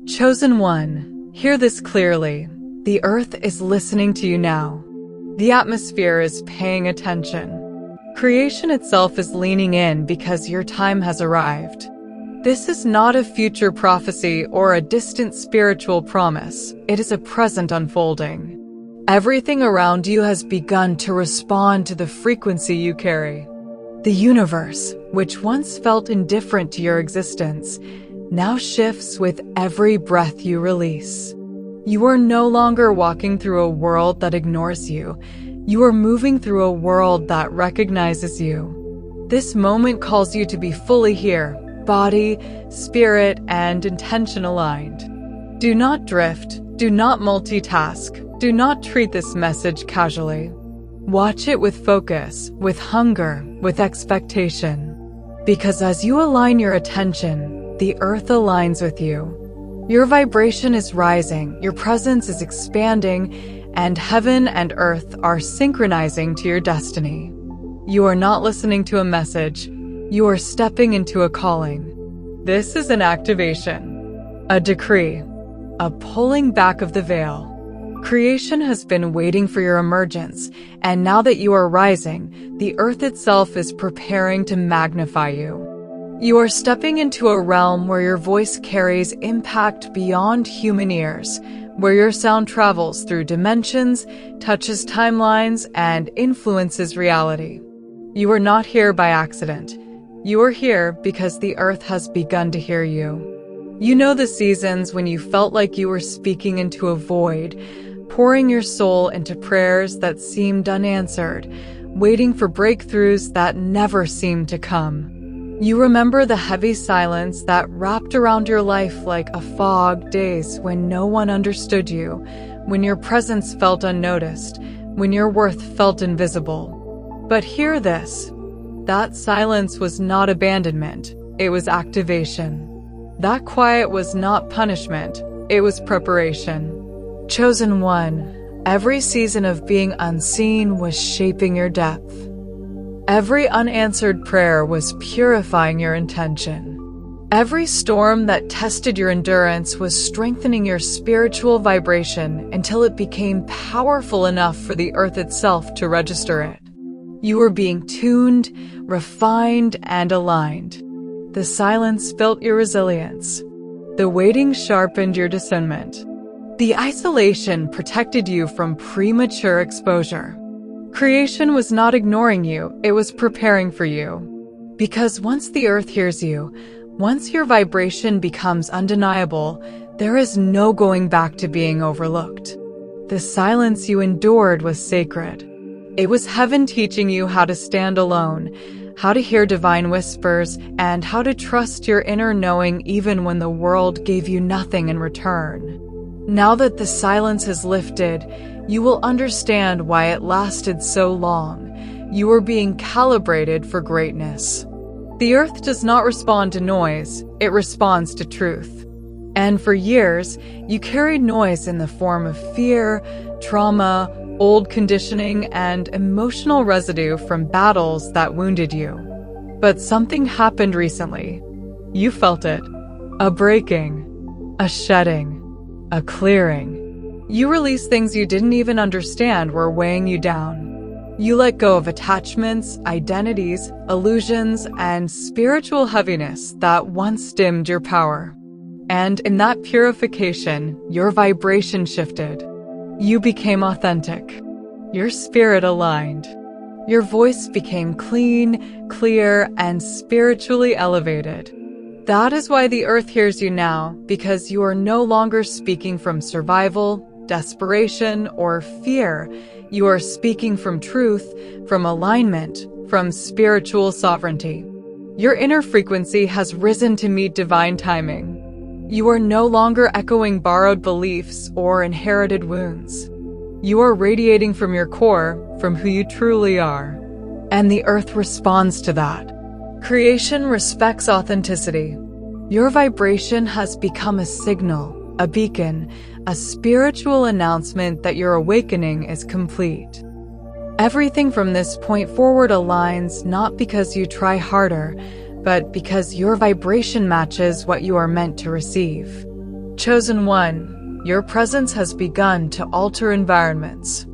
Chosen one, hear this clearly. The earth is listening to you now. The atmosphere is paying attention. Creation itself is leaning in because your time has arrived. This is not a future prophecy or a distant spiritual promise. It is a present unfolding. Everything around you has begun to respond to the frequency you carry. The universe, which once felt indifferent to your existence, now shifts with every breath you release. You are no longer walking through a world that ignores you. You are moving through a world that recognizes you. This moment calls you to be fully here, body, spirit, and intention aligned. Do not drift. Do not multitask. Do not treat this message casually. Watch it with focus, with hunger, with expectation. Because as you align your attention, the earth aligns with you. Your vibration is rising, your presence is expanding, and heaven and earth are synchronizing to your destiny. You are not listening to a message, you are stepping into a calling. This is an activation, a decree, a pulling back of the veil. Creation has been waiting for your emergence, and now that you are rising, the earth itself is preparing to magnify you. You are stepping into a realm where your voice carries impact beyond human ears, where your sound travels through dimensions, touches timelines, and influences reality. You are not here by accident. You are here because the earth has begun to hear you. You know the seasons when you felt like you were speaking into a void, pouring your soul into prayers that seemed unanswered, waiting for breakthroughs that never seemed to come. You remember the heavy silence that wrapped around your life like a fog, days when no one understood you, when your presence felt unnoticed, when your worth felt invisible. But hear this. That silence was not abandonment, it was activation. That quiet was not punishment, it was preparation. Chosen one, every season of being unseen was shaping your depth. Every unanswered prayer was purifying your intention. Every storm that tested your endurance was strengthening your spiritual vibration until it became powerful enough for the earth itself to register it. You were being tuned, refined, and aligned. The silence built your resilience. The waiting sharpened your discernment. The isolation protected you from premature exposure. Creation was not ignoring you, it was preparing for you. Because once the earth hears you, once your vibration becomes undeniable, there is no going back to being overlooked. The silence you endured was sacred. It was heaven teaching you how to stand alone, how to hear divine whispers, and how to trust your inner knowing even when the world gave you nothing in return. Now that the silence has lifted, you will understand why it lasted so long. You are being calibrated for greatness. The earth does not respond to noise, it responds to truth. And for years, you carried noise in the form of fear, trauma, old conditioning, and emotional residue from battles that wounded you. But something happened recently. You felt it. A breaking, a shedding, a clearing. You released things you didn't even understand were weighing you down. You let go of attachments, identities, illusions, and spiritual heaviness that once dimmed your power. And in that purification, your vibration shifted. You became authentic. Your spirit aligned. Your voice became clean, clear, and spiritually elevated. That is why the earth hears you now, because you are no longer speaking from survival, desperation, or fear. You are speaking from truth, from alignment, from spiritual sovereignty. Your inner frequency has risen to meet divine timing. You are no longer echoing borrowed beliefs or inherited wounds. You are radiating from your core, from who you truly are. And the earth responds to that. Creation respects authenticity. Your vibration has become a signal, a beacon, a spiritual announcement that your awakening is complete. Everything from this point forward aligns not because you try harder, but because your vibration matches what you are meant to receive. Chosen one, your presence has begun to alter environments.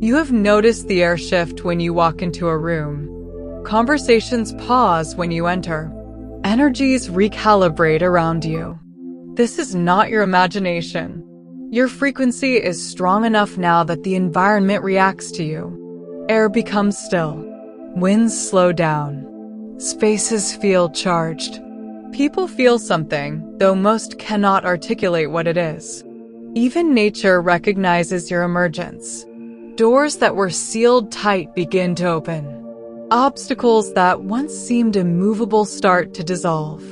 You have noticed the air shift when you walk into a room. Conversations pause when you enter. Energies recalibrate around you. This is not your imagination. Your frequency is strong enough now that the environment reacts to you. Air becomes still. Winds slow down. Spaces feel charged. People feel something, though most cannot articulate what it is. Even nature recognizes your emergence. Doors that were sealed tight begin to open. Obstacles that once seemed immovable start to dissolve.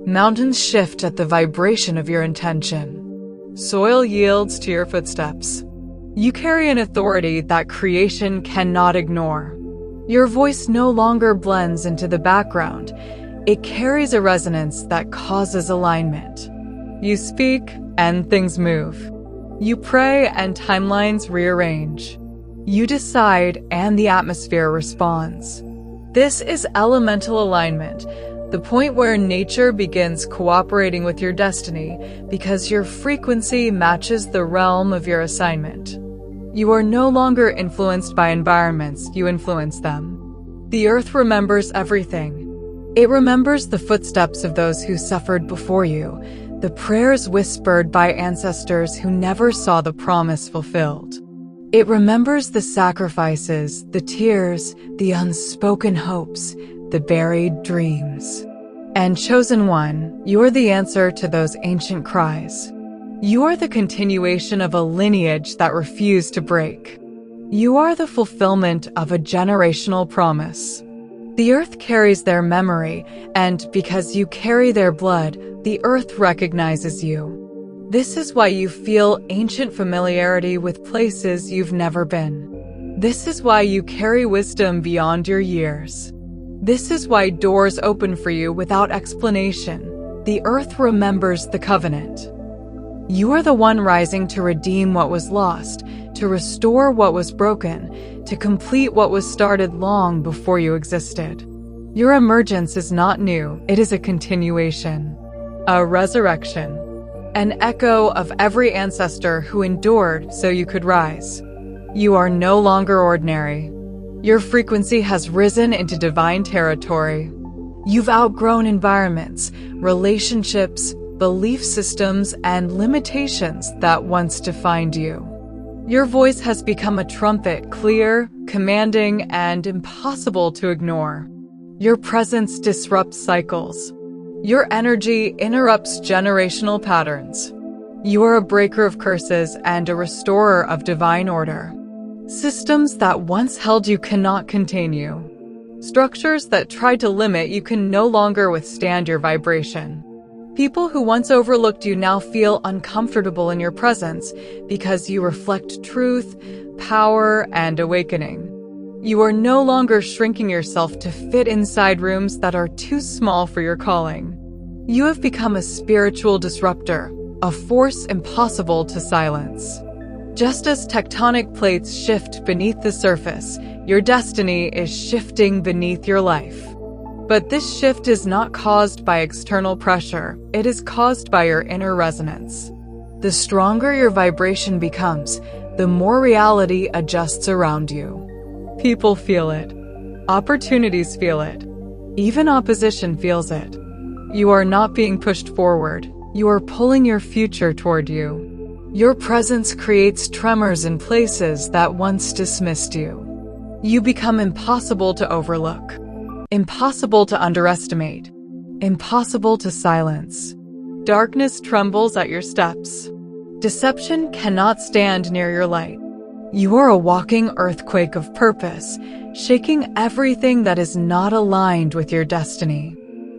Mountains shift at the vibration of your intention. Soil yields to your footsteps. You carry an authority that creation cannot ignore. Your voice no longer blends into the background. It carries a resonance that causes alignment. You speak, and things move. You pray, and timelines rearrange. You decide, and the atmosphere responds. This is elemental alignment, the point where nature begins cooperating with your destiny because your frequency matches the realm of your assignment. You are no longer influenced by environments, you influence them. The earth remembers everything. It remembers the footsteps of those who suffered before you, the prayers whispered by ancestors who never saw the promise fulfilled. It remembers the sacrifices, the tears, the unspoken hopes, the buried dreams. And chosen one, you're the answer to those ancient cries. You are the continuation of a lineage that refused to break. You are the fulfillment of a generational promise. The earth carries their memory, and because you carry their blood, the earth recognizes you. This is why you feel ancient familiarity with places you've never been. This is why you carry wisdom beyond your years. This is why doors open for you without explanation. The earth remembers the covenant. You are the one rising to redeem what was lost, to restore what was broken, to complete what was started long before you existed. Your emergence is not new, it is a continuation, a resurrection, an echo of every ancestor who endured so you could rise. You are no longer ordinary. Your frequency has risen into divine territory. You've outgrown environments, relationships, belief systems, and limitations that once defined you. Your voice has become a trumpet, clear, commanding, and impossible to ignore. Your presence disrupts cycles. Your energy interrupts generational patterns. You are a breaker of curses and a restorer of divine order. Systems that once held you cannot contain you. Structures that tried to limit you can no longer withstand your vibration. People who once overlooked you now feel uncomfortable in your presence because you reflect truth, power, and awakening. You are no longer shrinking yourself to fit inside rooms that are too small for your calling. You have become a spiritual disruptor, a force impossible to silence. Just as tectonic plates shift beneath the surface, your destiny is shifting beneath your life. But this shift is not caused by external pressure, it is caused by your inner resonance. The stronger your vibration becomes, the more reality adjusts around you. People feel it. Opportunities feel it. Even opposition feels it. You are not being pushed forward, you are pulling your future toward you. Your presence creates tremors in places that once dismissed you. You become impossible to overlook. Impossible to underestimate. Impossible to silence. Darkness trembles at your steps. Deception cannot stand near your light. You are a walking earthquake of purpose, shaking everything that is not aligned with your destiny.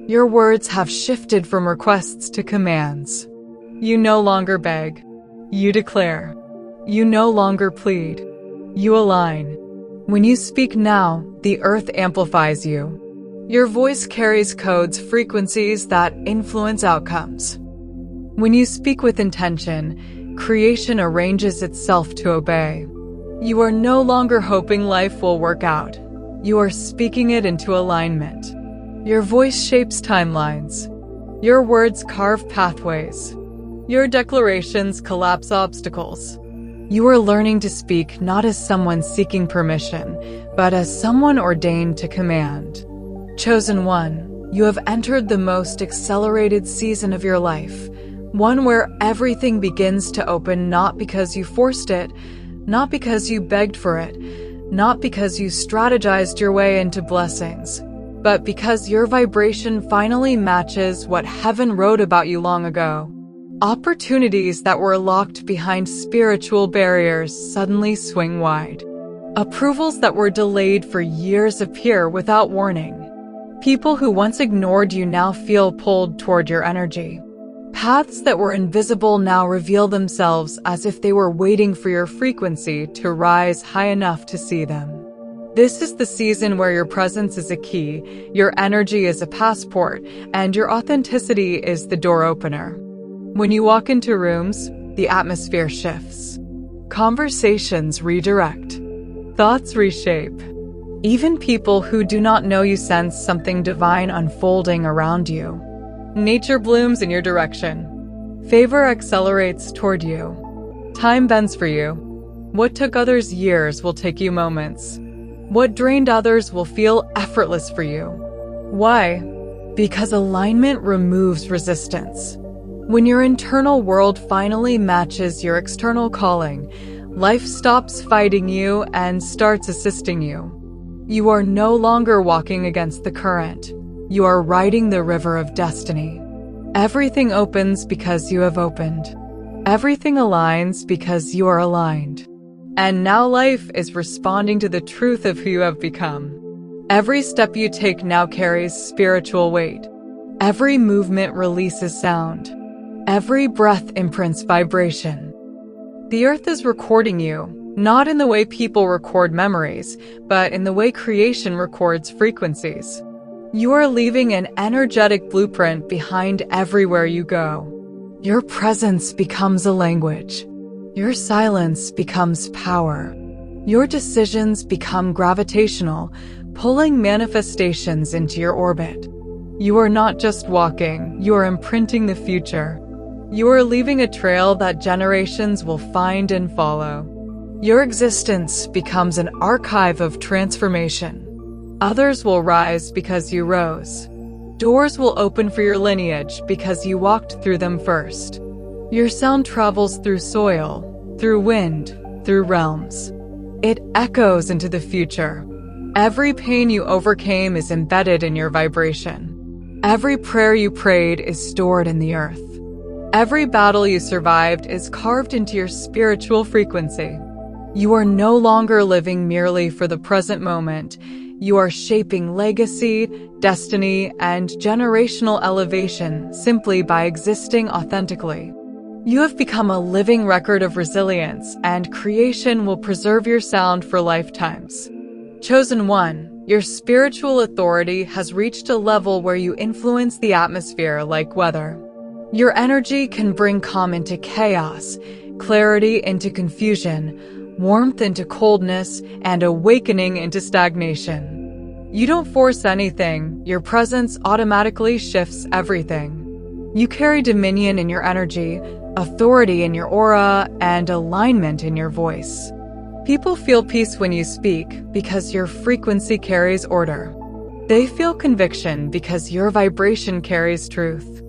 Your words have shifted from requests to commands. You no longer beg. You declare. You no longer plead. You align. When you speak now, the earth amplifies you. Your voice carries codes, frequencies that influence outcomes. When you speak with intention, creation arranges itself to obey. You are no longer hoping life will work out. You are speaking it into alignment. Your voice shapes timelines. Your words carve pathways. Your declarations collapse obstacles. You are learning to speak not as someone seeking permission, but as someone ordained to command. Chosen one, you have entered the most accelerated season of your life, one where everything begins to open not because you forced it, not because you begged for it, not because you strategized your way into blessings, but because your vibration finally matches what heaven wrote about you long ago. Opportunities that were locked behind spiritual barriers suddenly swing wide. Approvals that were delayed for years appear without warning. People who once ignored you now feel pulled toward your energy. Paths that were invisible now reveal themselves as if they were waiting for your frequency to rise high enough to see them. This is the season where your presence is a key, your energy is a passport, and your authenticity is the door opener. When you walk into rooms, the atmosphere shifts. Conversations redirect. Thoughts reshape. Even people who do not know you sense something divine unfolding around you. Nature blooms in your direction. Favor accelerates toward you. Time bends for you. What took others years will take you moments. What drained others will feel effortless for you. Why? Because alignment removes resistance. When your internal world finally matches your external calling, life stops fighting you and starts assisting you. You are no longer walking against the current. You are riding the river of destiny. Everything opens because you have opened. Everything aligns because you are aligned. And now life is responding to the truth of who you have become. Every step you take now carries spiritual weight. Every movement releases sound. Every breath imprints vibration. The earth is recording you, not in the way people record memories, but in the way creation records frequencies. You are leaving an energetic blueprint behind everywhere you go. Your presence becomes a language. Your silence becomes power. Your decisions become gravitational, pulling manifestations into your orbit. You are not just walking, you are imprinting the future. You are leaving a trail that generations will find and follow. Your existence becomes an archive of transformation. Others will rise because you rose. Doors will open for your lineage because you walked through them first. Your sound travels through soil, through wind, through realms. It echoes into the future. Every pain you overcame is embedded in your vibration. Every prayer you prayed is stored in the earth. Every battle you survived is carved into your spiritual frequency. You are no longer living merely for the present moment. You are shaping legacy, destiny, and generational elevation simply by existing authentically. You have become a living record of resilience, and creation will preserve your sound for lifetimes. Chosen one, your spiritual authority has reached a level where you influence the atmosphere like weather. Your energy can bring calm into chaos, clarity into confusion, warmth into coldness, and awakening into stagnation. You don't force anything, your presence automatically shifts everything. You carry dominion in your energy, authority in your aura, and alignment in your voice. People feel peace when you speak because your frequency carries order. They feel conviction because your vibration carries truth.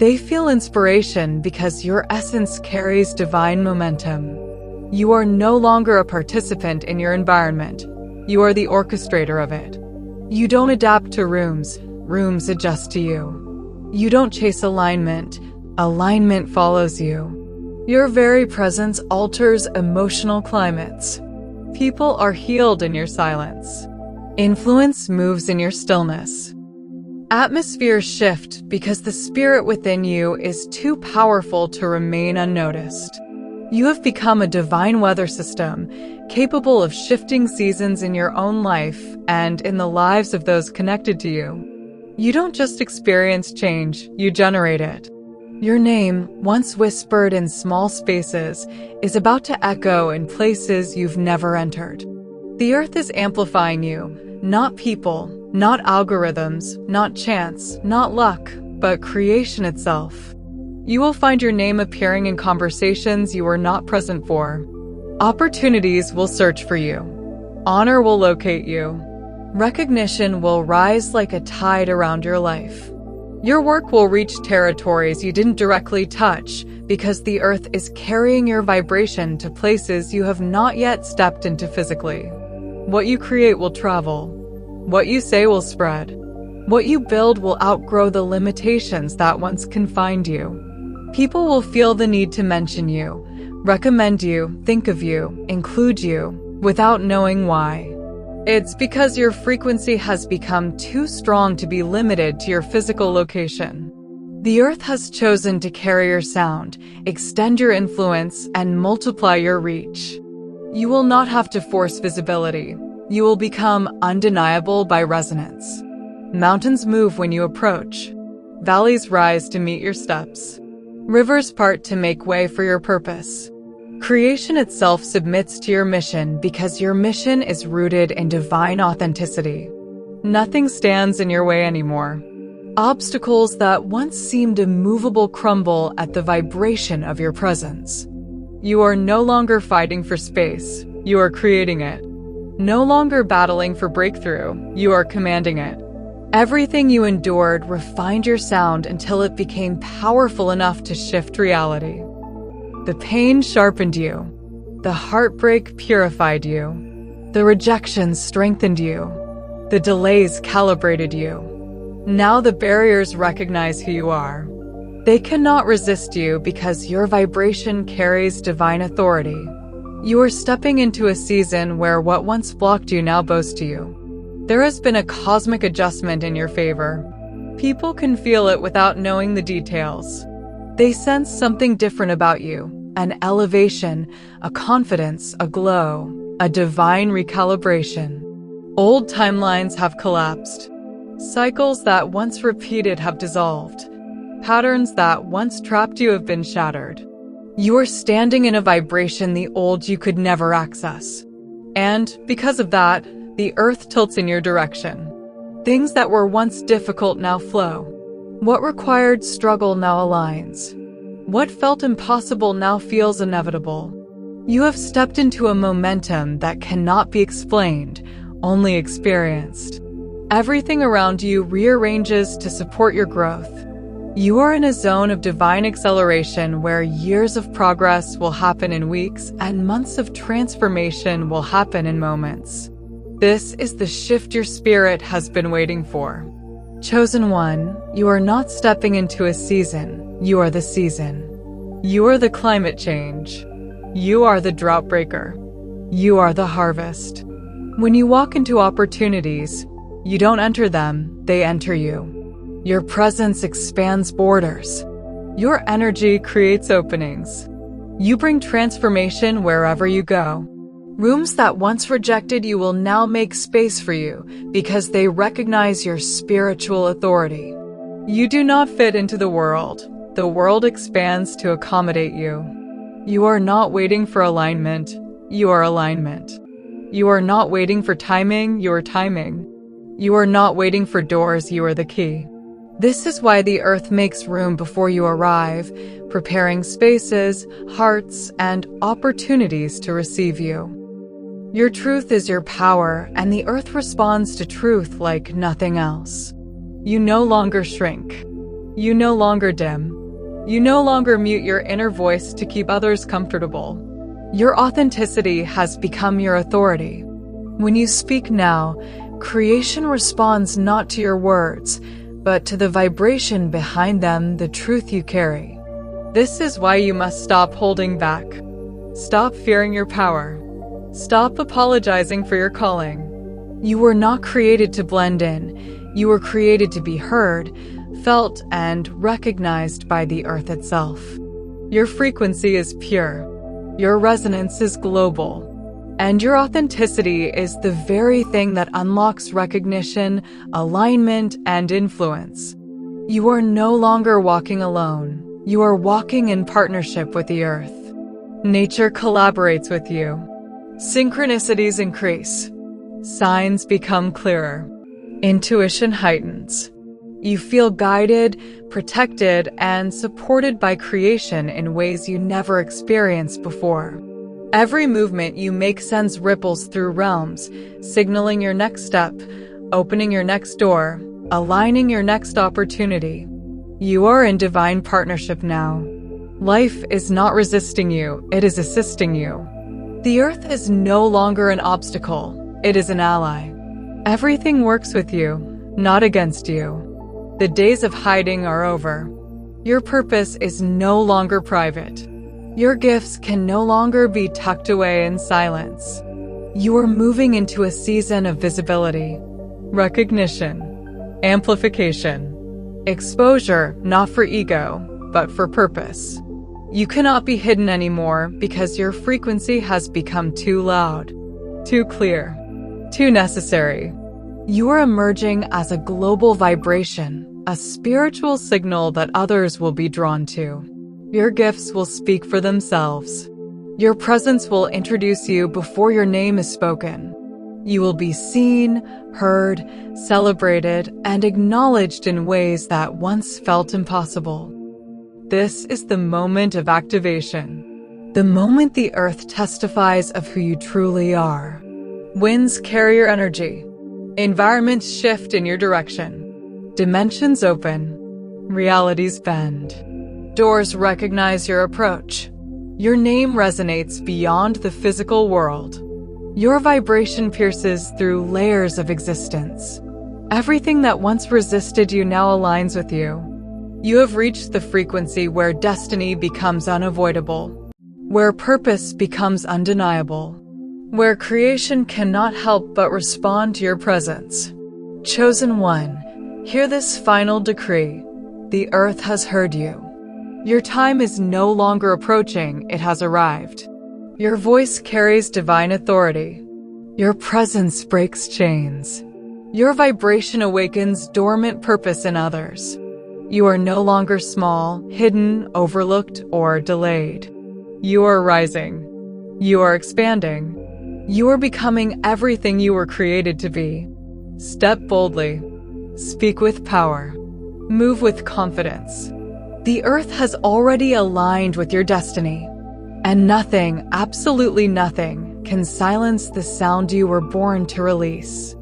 They feel inspiration because your essence carries divine momentum. You are no longer a participant in your environment. You are the orchestrator of it. You don't adapt to rooms, rooms adjust to you. You don't chase alignment, alignment follows you. Your very presence alters emotional climates. People are healed in your silence. Influence moves in your stillness. Atmospheres shift because the spirit within you is too powerful to remain unnoticed. You have become a divine weather system, capable of shifting seasons in your own life and in the lives of those connected to you. You don't just experience change, you generate it. Your name, once whispered in small spaces, is about to echo in places you've never entered. The earth is amplifying you, not people, not algorithms, not chance, not luck, but creation itself. You will find your name appearing in conversations you were not present for. Opportunities will search for you. Honor will locate you. Recognition will rise like a tide around your life. Your work will reach territories you didn't directly touch because the earth is carrying your vibration to places you have not yet stepped into physically. What you create will travel. What you say will spread. What you build will outgrow the limitations that once confined you. People will feel the need to mention you, recommend you, think of you, include you, without knowing why. It's because your frequency has become too strong to be limited to your physical location. The earth has chosen to carry your sound, extend your influence, and multiply your reach. You will not have to force visibility. You will become undeniable by resonance. Mountains move when you approach. Valleys rise to meet your steps. Rivers part to make way for your purpose. Creation itself submits to your mission because your mission is rooted in divine authenticity. Nothing stands in your way anymore. Obstacles that once seemed immovable crumble at the vibration of your presence. You are no longer fighting for space, you are creating it. No longer battling for breakthrough, you are commanding it. Everything you endured refined your sound until it became powerful enough to shift reality. The pain sharpened you. The heartbreak purified you. The rejection strengthened you. The delays calibrated you. Now the barriers recognize who you are. They cannot resist you because your vibration carries divine authority. You are stepping into a season where what once blocked you now boasts to you. There has been a cosmic adjustment in your favor. People can feel it without knowing the details. They sense something different about you, an elevation, a confidence, a glow, a divine recalibration. Old timelines have collapsed. Cycles that once repeated have dissolved. Patterns that once trapped you have been shattered. You are standing in a vibration the old you could never access. And because of that, the earth tilts in your direction. Things that were once difficult now flow. What required struggle now aligns. What felt impossible now feels inevitable. You have stepped into a momentum that cannot be explained, only experienced. Everything around you rearranges to support your growth. You are in a zone of divine acceleration where years of progress will happen in weeks and months of transformation will happen in moments. This is the shift your spirit has been waiting for. Chosen one, you are not stepping into a season, you are the season. You are the climate change. You are the drought breaker. You are the harvest. When you walk into opportunities, you don't enter them, they enter you. Your presence expands borders. Your energy creates openings. You bring transformation wherever you go. Rooms that once rejected you will now make space for you because they recognize your spiritual authority. You do not fit into the world. The world expands to accommodate you. You are not waiting for alignment. You are alignment. You are not waiting for timing. You are timing. You are not waiting for doors. You are the key. This is why the earth makes room before you arrive, preparing spaces, hearts, and opportunities to receive you. Your truth is your power, and the earth responds to truth like nothing else. You no longer shrink. You no longer dim. You no longer mute your inner voice to keep others comfortable. Your authenticity has become your authority. When you speak now, creation responds not to your words, but to the vibration behind them, the truth you carry. This is why you must stop holding back. Stop fearing your power. Stop apologizing for your calling. You were not created to blend in. You were created to be heard, felt, and recognized by the earth itself. Your frequency is pure. Your resonance is global. And your authenticity is the very thing that unlocks recognition, alignment, and influence. You are no longer walking alone. You are walking in partnership with the earth. Nature collaborates with you. Synchronicities increase. Signs become clearer. Intuition heightens. You feel guided, protected, and supported by creation in ways you never experienced before. Every movement you make sends ripples through realms, signaling your next step, opening your next door, aligning your next opportunity. You are in divine partnership now. Life is not resisting you, it is assisting you. The earth is no longer an obstacle, it is an ally. Everything works with you, not against you. The days of hiding are over. Your purpose is no longer private. Your gifts can no longer be tucked away in silence. You are moving into a season of visibility, recognition, amplification, exposure, not for ego, but for purpose. You cannot be hidden anymore because your frequency has become too loud, too clear, too necessary. You are emerging as a global vibration, a spiritual signal that others will be drawn to. Your gifts will speak for themselves. Your presence will introduce you before your name is spoken. You will be seen, heard, celebrated, and acknowledged in ways that once felt impossible. This is the moment of activation, the moment the earth testifies of who you truly are. Winds carry your energy. Environments shift in your direction. Dimensions open. Realities bend. Doors recognize your approach. Your name resonates beyond the physical world. Your vibration pierces through layers of existence. Everything that once resisted you now aligns with you. You have reached the frequency where destiny becomes unavoidable, where purpose becomes undeniable, where creation cannot help but respond to your presence. Chosen one, hear this final decree. The earth has heard you. Your time is no longer approaching, it has arrived. Your voice carries divine authority. Your presence breaks chains. Your vibration awakens dormant purpose in others. You are no longer small, hidden, overlooked, or delayed. You are rising. You are expanding. You are becoming everything you were created to be. Step boldly. Speak with power. Move with confidence. The earth has already aligned with your destiny, and nothing, absolutely nothing, can silence the sound you were born to release.